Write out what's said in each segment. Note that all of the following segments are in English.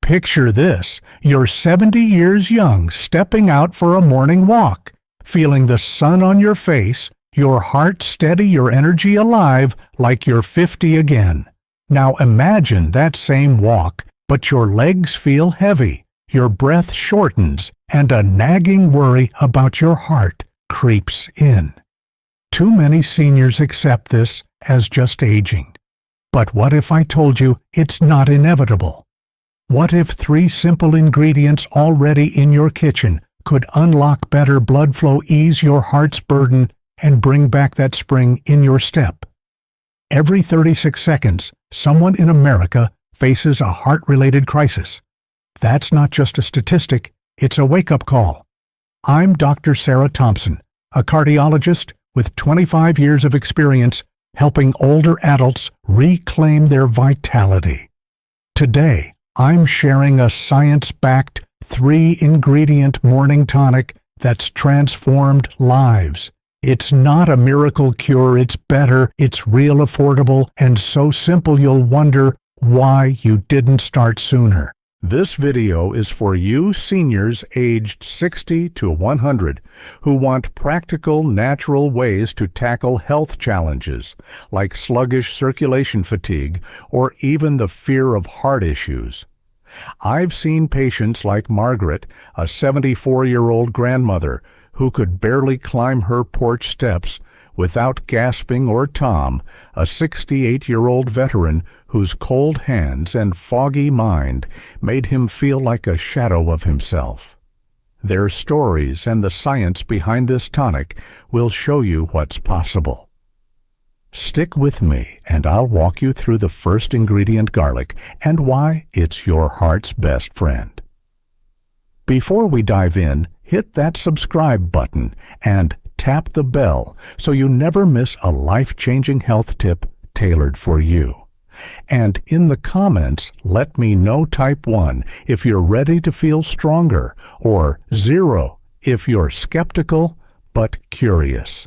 Picture this. You're 70 years young, stepping out for a morning walk, feeling the sun on your face, your heart steady, your energy alive, like you're 50 again. Now imagine that same walk, but your legs feel heavy, your breath shortens, and a nagging worry about your heart creeps in. Too many seniors accept this as just aging. But what if I told you it's not inevitable? What if 3 simple ingredients already in your kitchen could unlock better blood flow, ease your heart's burden, and bring back that spring in your step? Every 36 seconds, someone in America faces a heart-related crisis. That's not just a statistic, it's a wake-up call. I'm Dr. Sarah Thompson, a cardiologist with 25 years of experience helping older adults reclaim their vitality. Today, I'm sharing a science-backed 3-ingredient morning tonic that's transformed lives. It's not a miracle cure, it's better, it's real affordable, and so simple you'll wonder why you didn't start sooner. This video is for you seniors aged 60 to 100 who want practical, natural ways to tackle health challenges like sluggish circulation fatigue or even the fear of heart issues. I've seen patients like Margaret, a 74-year-old grandmother who could barely climb her porch steps without gasping, or Tom, a 68-year-old veteran whose cold hands and foggy mind made him feel like a shadow of himself. Their stories and the science behind this tonic will show you what's possible. Stick with me and I'll walk you through the first ingredient, garlic, and why it's your heart's best friend. Before we dive in, hit that subscribe button and tap the bell so you never miss a life-changing health tip tailored for you. And in the comments, let me know type 1 if you're ready to feel stronger, or 0 if you're skeptical but curious.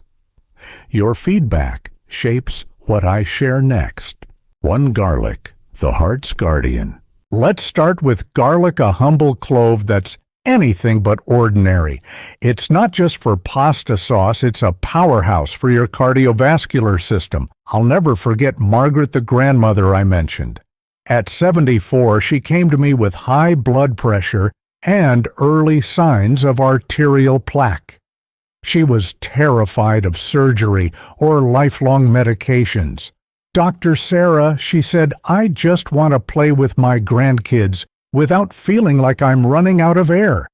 Your feedback shapes what I share next. 1. Garlic, the heart's guardian. Let's start with garlic, a humble clove that's anything but ordinary. It's not just for pasta sauce, it's a powerhouse for your cardiovascular system. I'll never forget Margaret, the grandmother I mentioned. At 74, she came to me with high blood pressure and early signs of arterial plaque. She was terrified of surgery or lifelong medications. Dr. Sarah, she said, I just want to play with my grandkids without feeling like I'm running out of air.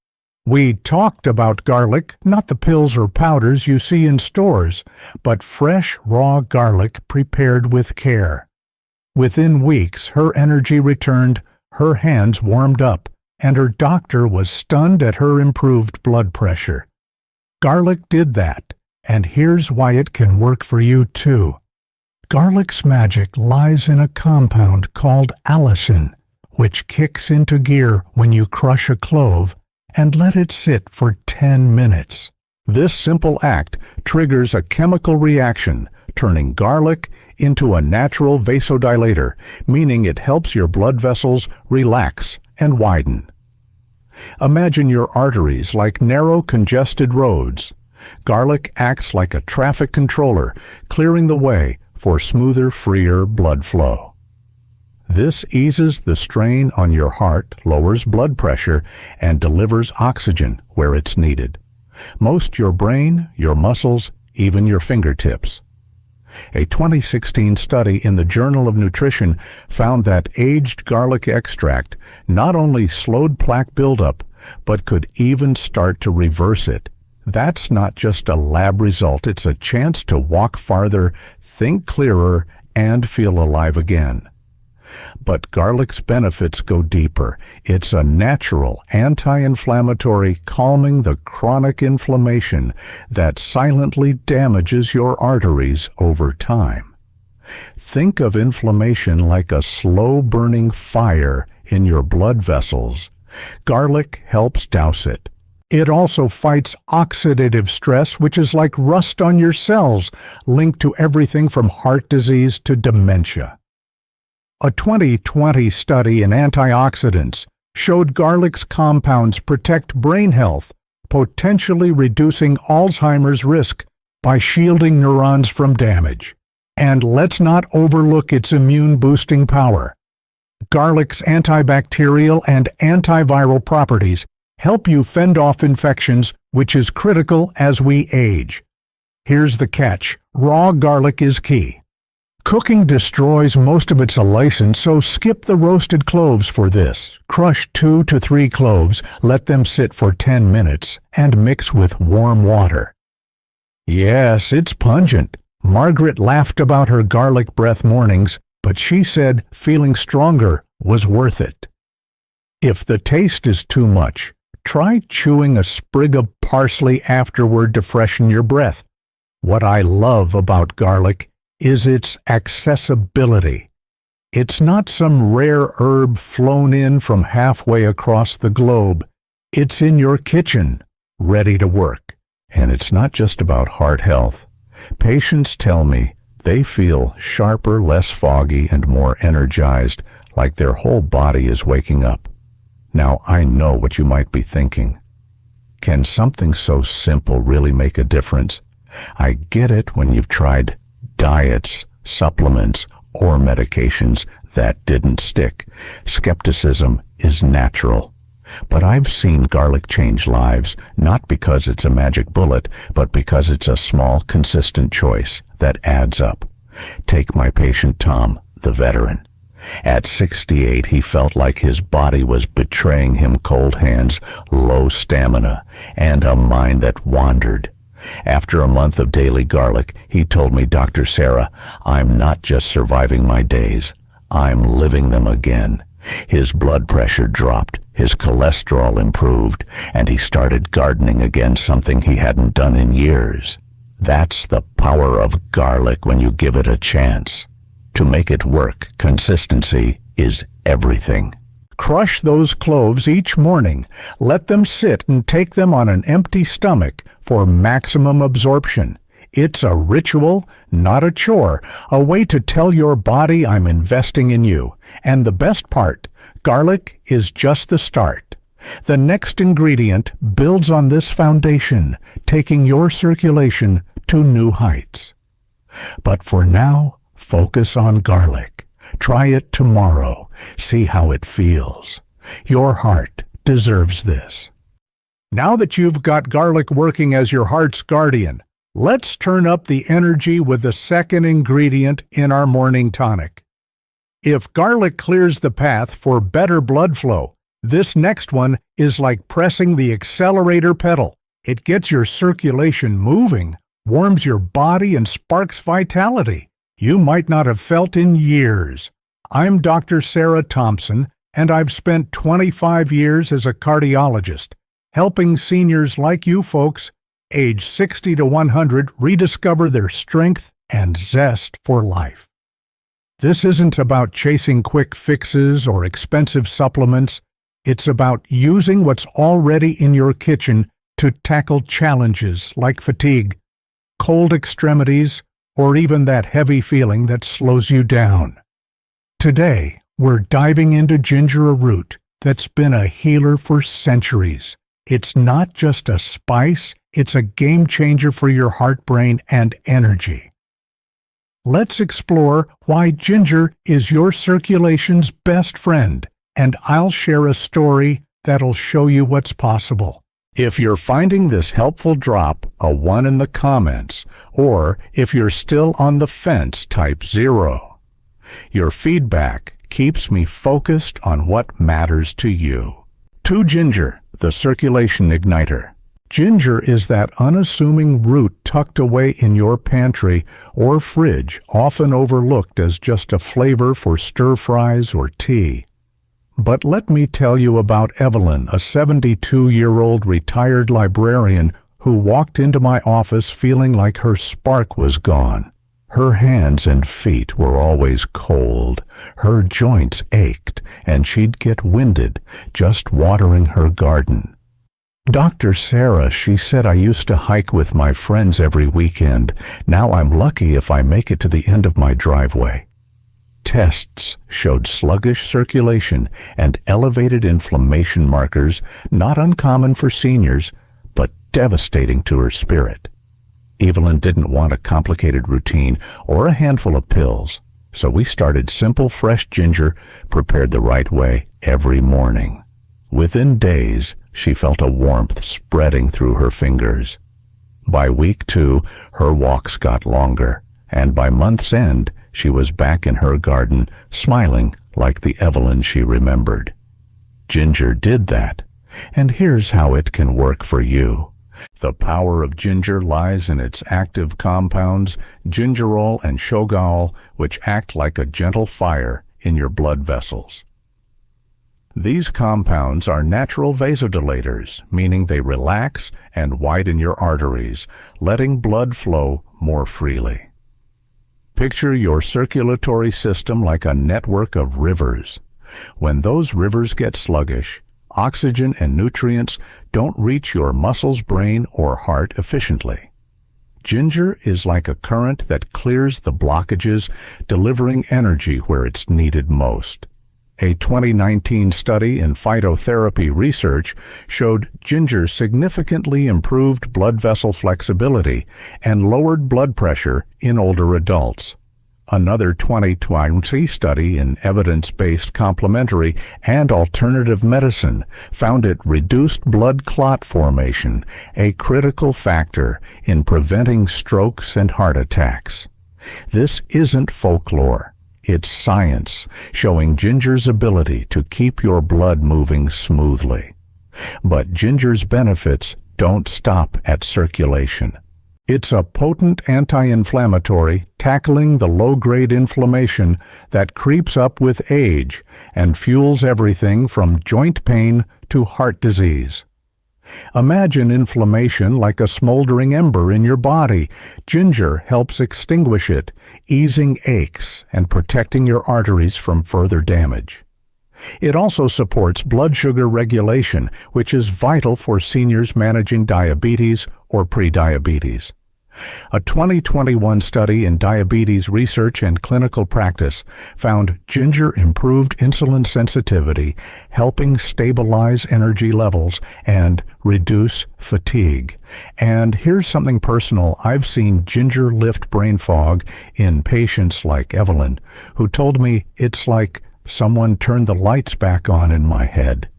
We talked about garlic, not the pills or powders you see in stores, but fresh, raw garlic prepared with care. Within weeks, her energy returned, her hands warmed up, and her doctor was stunned at her improved blood pressure. Garlic did that, and here's why it can work for you too. Garlic's magic lies in a compound called allicin, which kicks into gear when you crush a clove and let it sit for 10 minutes. This simple act triggers a chemical reaction, turning garlic into a natural vasodilator, meaning it helps your blood vessels relax and widen. Imagine your arteries like narrow, congested roads. Garlic acts like a traffic controller, clearing the way for smoother, freer blood flow. This eases the strain on your heart, lowers blood pressure, and delivers oxygen where it's needed. Most your brain, your muscles, even your fingertips. A 2016 study in the Journal of Nutrition found that aged garlic extract not only slowed plaque buildup, but could even start to reverse it. That's not just a lab result, it's a chance to walk farther, think clearer, and feel alive again. But garlic's benefits go deeper. It's a natural anti-inflammatory, calming the chronic inflammation that silently damages your arteries over time. Think of inflammation like a slow-burning fire in your blood vessels. Garlic helps douse it. It also fights oxidative stress, which is like rust on your cells, linked to everything from heart disease to dementia. A 2020 study in antioxidants showed garlic's compounds protect brain health, potentially reducing Alzheimer's risk by shielding neurons from damage. And let's not overlook its immune-boosting power. Garlic's antibacterial and antiviral properties help you fend off infections, which is critical as we age. Here's the catch: raw garlic is key. Cooking destroys most of its allicin, so skip the roasted cloves for this. Crush 2 to 3 cloves, let them sit for 10 minutes, and mix with warm water. Yes, it's pungent. Margaret laughed about her garlic breath mornings, but she said feeling stronger was worth it. If the taste is too much, try chewing a sprig of parsley afterward to freshen your breath. What I love about garlic is its accessibility. It's not some rare herb flown in from halfway across the globe. It's in your kitchen, ready to work. And it's not just about heart health. Patients tell me they feel sharper, less foggy, and more energized, like their whole body is waking up. Now, I know what you might be thinking. Can something so simple really make a difference? I get it when you've tried diets, supplements, or medications that didn't stick. Skepticism is natural. But I've seen garlic change lives, not because it's a magic bullet, but because it's a small, consistent choice that adds up. Take my patient Tom, the veteran. At 68, he felt like his body was betraying him: cold hands, low stamina, and a mind that wandered. After a month of daily garlic, he told me, "Dr. Sarah, I'm not just surviving my days, I'm living them again." His blood pressure dropped, his cholesterol improved, and he started gardening again, something he hadn't done in years. That's the power of garlic when you give it a chance. To make it work, consistency is everything. Crush those cloves each morning. Let them sit and take them on an empty stomach for maximum absorption. It's a ritual, not a chore, a way to tell your body I'm investing in you. And the best part, garlic is just the start. The next ingredient builds on this foundation, taking your circulation to new heights. But for now, focus on garlic. Try it tomorrow. See how it feels. Your heart deserves this. Now that you've got garlic working as your heart's guardian, let's turn up the energy with the second ingredient in our morning tonic. If garlic clears the path for better blood flow, this next one is like pressing the accelerator pedal. It gets your circulation moving, warms your body, and sparks vitality you might not have felt in years. I'm Dr. Sarah Thompson, and I've spent 25 years as a cardiologist, helping seniors like you folks, age 60 to 100, rediscover their strength and zest for life. This isn't about chasing quick fixes or expensive supplements. It's about using what's already in your kitchen to tackle challenges like fatigue, cold extremities, or even that heavy feeling that slows you down. Today, we're diving into ginger, a root that's been a healer for centuries. It's not just a spice, it's a game changer for your heart, brain, and energy. Let's explore why ginger is your circulation's best friend, and I'll share a story that'll show you what's possible. If you're finding this helpful, drop a 1 in the comments, or if you're still on the fence, type 0. Your feedback keeps me focused on what matters to you. 2. Ginger, the circulation igniter. Ginger is that unassuming root tucked away in your pantry or fridge, often overlooked as just a flavor for stir-fries or tea. But let me tell you about Evelyn, a 72-year-old retired librarian who walked into my office feeling like her spark was gone. Her hands and feet were always cold, her joints ached, and she'd get winded just watering her garden. "Dr. Sarah," she said, "I used to hike with my friends every weekend. Now I'm lucky if I make it to the end of my driveway." Tests showed sluggish circulation and elevated inflammation markers, not uncommon for seniors, but devastating to her spirit. Evelyn didn't want a complicated routine or a handful of pills, so we started simple fresh ginger prepared the right way every morning. Within days, she felt a warmth spreading through her fingers. By week 2, her walks got longer, and by month's end, she was back in her garden, smiling like the Evelyn she remembered. Ginger did that, and here's how it can work for you. The power of ginger lies in its active compounds, gingerol and shogaol, which act like a gentle fire in your blood vessels. These compounds are natural vasodilators, meaning they relax and widen your arteries, letting blood flow more freely. Picture your circulatory system like a network of rivers. When those rivers get sluggish, oxygen and nutrients don't reach your muscles, brain, or heart efficiently. Ginger is like a current that clears the blockages, delivering energy where it's needed most. A 2019 study in phytotherapy research showed ginger significantly improved blood vessel flexibility and lowered blood pressure in older adults. Another 2020 study in evidence-based complementary and alternative medicine found it reduced blood clot formation, a critical factor in preventing strokes and heart attacks. This isn't folklore. It's science, showing ginger's ability to keep your blood moving smoothly. But ginger's benefits don't stop at circulation. It's a potent anti-inflammatory, tackling the low-grade inflammation that creeps up with age and fuels everything from joint pain to heart disease. Imagine inflammation like a smoldering ember in your body. Ginger helps extinguish it, easing aches and protecting your arteries from further damage. It also supports blood sugar regulation, which is vital for seniors managing diabetes or prediabetes. A 2021 study in diabetes research and clinical practice found ginger improved insulin sensitivity, helping stabilize energy levels and reduce fatigue. And here's something personal. I've seen ginger lift brain fog in patients like Evelyn, who told me it's like someone turned the lights back on in my head.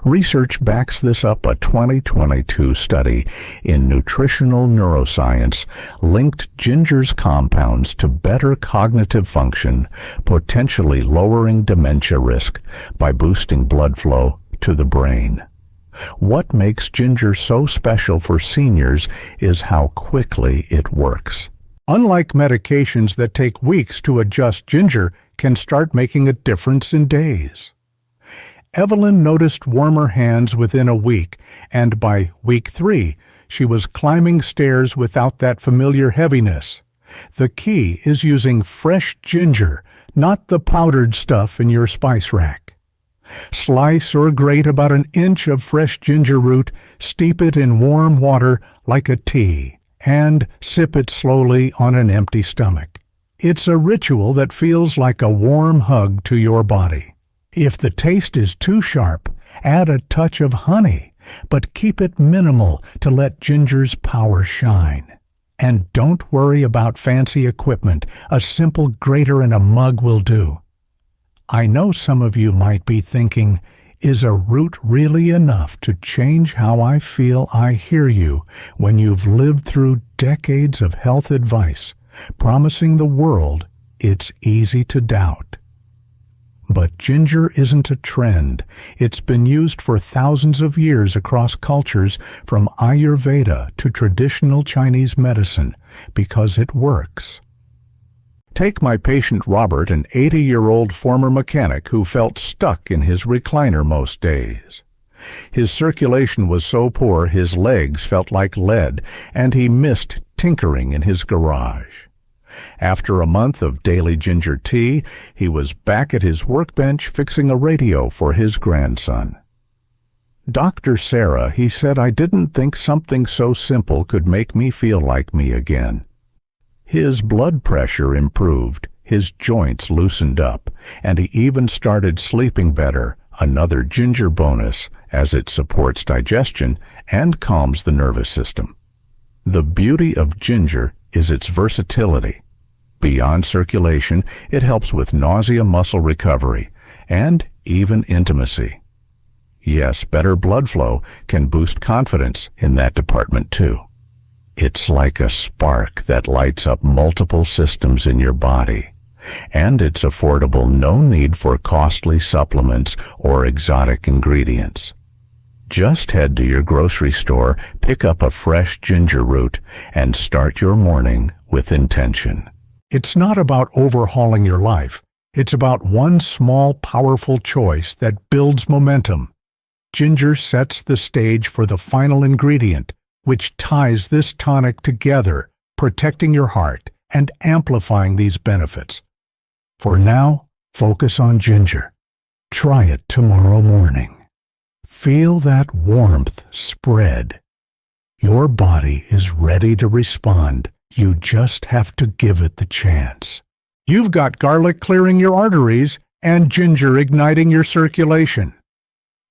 Research backs this up. A 2022 study in nutritional neuroscience linked ginger's compounds to better cognitive function, potentially lowering dementia risk by boosting blood flow to the brain. What makes ginger so special for seniors is how quickly it works. Unlike medications that take weeks to adjust, ginger can start making a difference in days. Evelyn noticed warmer hands within a week, and by week 3, she was climbing stairs without that familiar heaviness. The key is using fresh ginger, not the powdered stuff in your spice rack. Slice or grate about an inch of fresh ginger root, steep it in warm water like a tea, and sip it slowly on an empty stomach. It's a ritual that feels like a warm hug to your body. If the taste is too sharp, add a touch of honey, but keep it minimal to let ginger's power shine. And don't worry about fancy equipment. A simple grater and a mug will do. I know some of you might be thinking, is a root really enough to change how I feel? I hear you when you've lived through decades of health advice, promising the world. It's easy to doubt. But ginger isn't a trend. It's been used for thousands of years across cultures, from Ayurveda to traditional Chinese medicine, because it works. Take my patient Robert, an 80-year-old former mechanic who felt stuck in his recliner most days. His circulation was so poor his legs felt like lead, and he missed tinkering in his garage. After a month of daily ginger tea, he was back at his workbench fixing a radio for his grandson. Dr. Sarah, he said, I didn't think something so simple could make me feel like me again. His blood pressure improved, his joints loosened up, and he even started sleeping better, another ginger bonus, as it supports digestion and calms the nervous system. The beauty of ginger is its versatility. Beyond circulation, it helps with nausea, muscle recovery, and even intimacy. Yes, better blood flow can boost confidence in that department too. It's like a spark that lights up multiple systems in your body. And it's affordable, no need for costly supplements or exotic ingredients. Just head to your grocery store, pick up a fresh ginger root, and start your morning with intention. It's not about overhauling your life. It's about one small, powerful choice that builds momentum. Ginger sets the stage for the final ingredient, which ties this tonic together, protecting your heart and amplifying these benefits. For now, focus on ginger. Try it tomorrow morning. Feel that warmth spread. Your body is ready to respond. You just have to give it the chance. You've got garlic clearing your arteries and ginger igniting your circulation.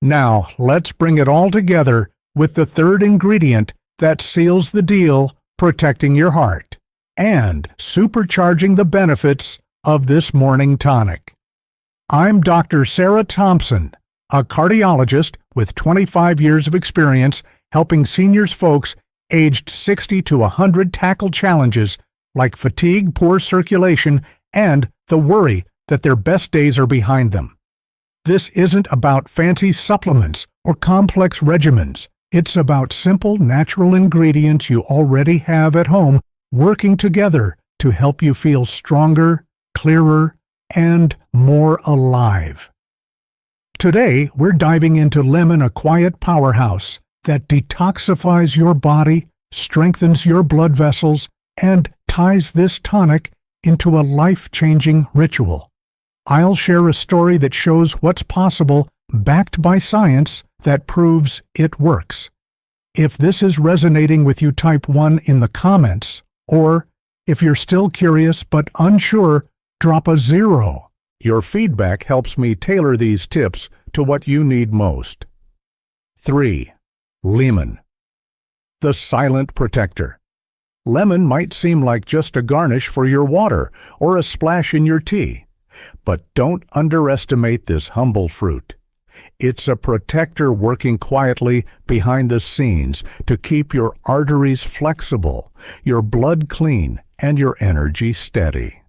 Now, let's bring it all together with the third ingredient that seals the deal, protecting your heart and supercharging the benefits of this morning tonic. I'm Dr. Sarah Thompson, a cardiologist with 25 years of experience helping seniors folks aged 60 to 100 tackle challenges like fatigue, poor circulation, and the worry that their best days are behind them. This isn't about fancy supplements or complex regimens. It's about simple, natural ingredients you already have at home working together to help you feel stronger, clearer, and more alive. Today, we're diving into lemon, a quiet powerhouse that detoxifies your body, strengthens your blood vessels, and ties this tonic into a life-changing ritual. I'll share a story that shows what's possible, backed by science that proves it works. If this is resonating with you, type 1 in the comments, or if you're still curious but unsure, drop a 0. Your feedback helps me tailor these tips to what you need most. 3. Lemon. The silent protector. Lemon might seem like just a garnish for your water or a splash in your tea, but don't underestimate this humble fruit. It's a protector working quietly behind the scenes to keep your arteries flexible, your blood clean, and your energy steady.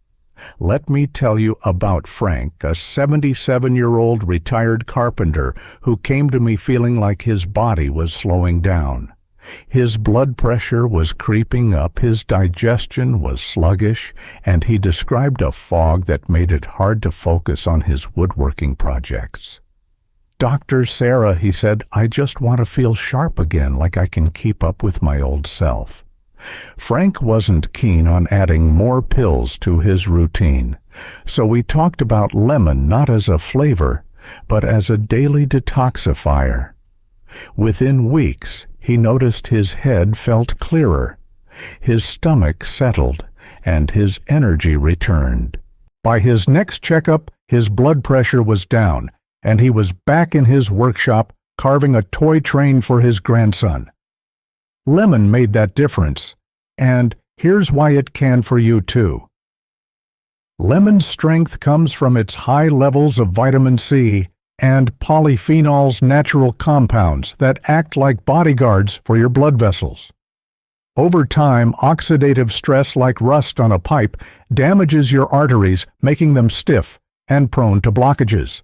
Let me tell you about Frank, a 77-year-old retired carpenter who came to me feeling like his body was slowing down. His blood pressure was creeping up, his digestion was sluggish, and he described a fog that made it hard to focus on his woodworking projects. "Dr. Sarah," he said, "I just want to feel sharp again, like I can keep up with my old self." Frank wasn't keen on adding more pills to his routine, so we talked about lemon not as a flavor, but as a daily detoxifier. Within weeks, he noticed his head felt clearer, his stomach settled, and his energy returned. By his next checkup, his blood pressure was down, and he was back in his workshop carving a toy train for his grandson. Lemon made that difference, and here's why it can for you too. Lemon's strength comes from its high levels of vitamin C and polyphenols, natural compounds that act like bodyguards for your blood vessels. Over time, oxidative stress like rust on a pipe damages your arteries, making them stiff and prone to blockages.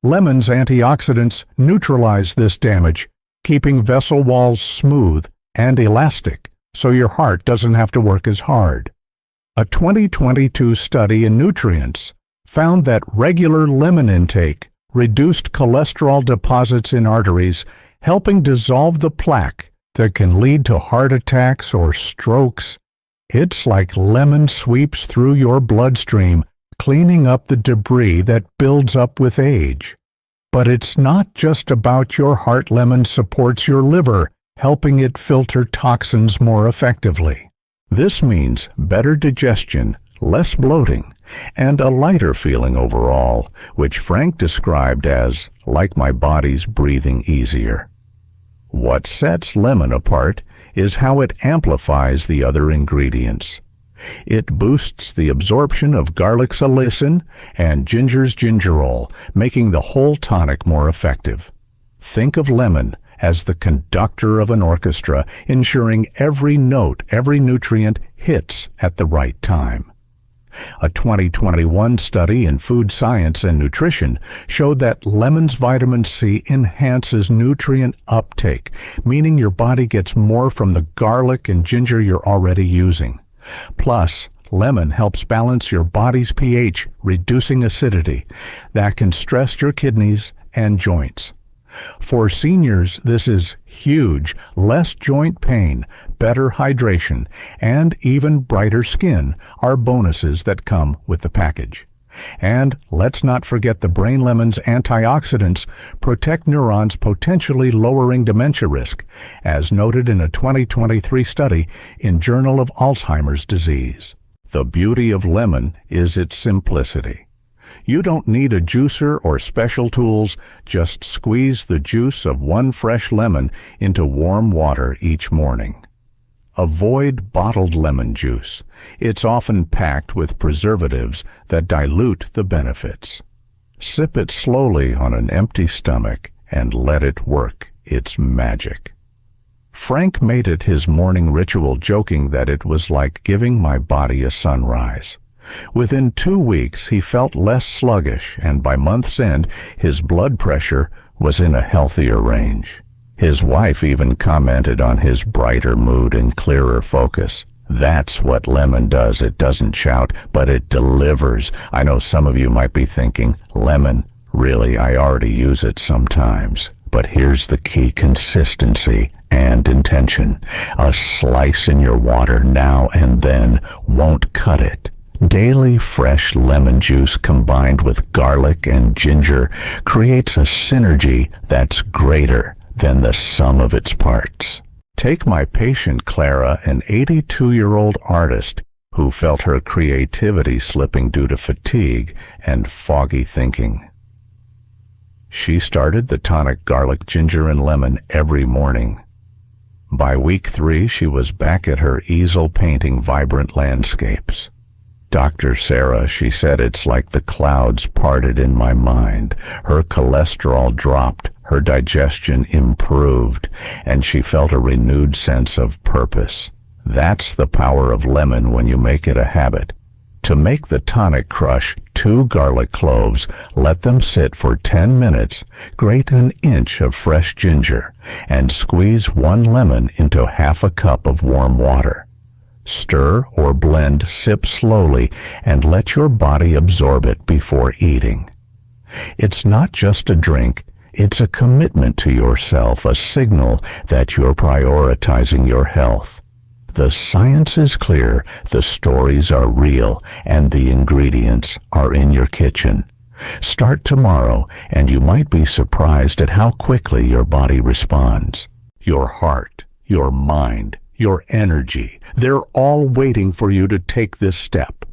Lemon's antioxidants neutralize this damage, keeping vessel walls smooth and elastic so your heart doesn't have to work as hard. A 2022 study in Nutrients found that regular lemon intake reduced cholesterol deposits in arteries, helping dissolve the plaque that can lead to heart attacks or strokes. It's like lemon sweeps through your bloodstream, cleaning up the debris that builds up with age. But it's not just about your heart. Lemon supports your liver, helping it filter toxins more effectively. This means better digestion, less bloating, and a lighter feeling overall, which Frank described as like my body's breathing easier. What sets lemon apart is how it amplifies the other ingredients. It boosts the absorption of garlic's allicin and ginger's gingerol, making the whole tonic more effective. Think of lemon as the conductor of an orchestra, ensuring every note, every nutrient hits at the right time. A 2021 study in Food Science and Nutrition showed that lemon's vitamin C enhances nutrient uptake, meaning your body gets more from the garlic and ginger you're already using. Plus, lemon helps balance your body's pH, reducing acidity that can stress your kidneys and joints. For seniors, this is huge. Less joint pain, better hydration, and even brighter skin are bonuses that come with the package. And let's not forget the brain lemon's antioxidants protect neurons, potentially lowering dementia risk, as noted in a 2023 study in Journal of Alzheimer's Disease. The beauty of lemon is its simplicity. You don't need a juicer or special tools, just squeeze the juice of one fresh lemon into warm water each morning. Avoid bottled lemon juice. It's often packed with preservatives that dilute the benefits. Sip it slowly on an empty stomach and let it work its magic. Frank made it his morning ritual, joking that it was like giving my body a sunrise. Within 2 weeks, he felt less sluggish, and by month's end, his blood pressure was in a healthier range. His wife even commented on his brighter mood and clearer focus. That's what lemon does. It doesn't shout, but it delivers. I know some of you might be thinking, lemon? Really, I already use it sometimes. But here's the key: consistency and intention. A slice in your water now and then won't cut it. Daily fresh lemon juice combined with garlic and ginger creates a synergy that's greater than the sum of its parts. Take my patient Clara, an 82-year-old artist who felt her creativity slipping due to fatigue and foggy thinking. She started the tonic garlic, ginger, and lemon every morning. By week 3, she was back at her easel painting vibrant landscapes. Dr. Sarah, she said, it's like the clouds parted in my mind. Her cholesterol dropped, her digestion improved, and she felt a renewed sense of purpose. That's the power of lemon when you make it a habit. To make the tonic, crush 2 garlic cloves, let them sit for 10 minutes, grate an inch of fresh ginger, and squeeze 1 lemon into half a cup of warm water. Stir or blend, sip slowly, and let your body absorb it before eating. It's not just a drink, it's a commitment to yourself, a signal that you're prioritizing your health. The science is clear, the stories are real, and the ingredients are in your kitchen. Start tomorrow, and you might be surprised at how quickly your body responds. Your heart, your mind, your energy, they're all waiting for you to take this step.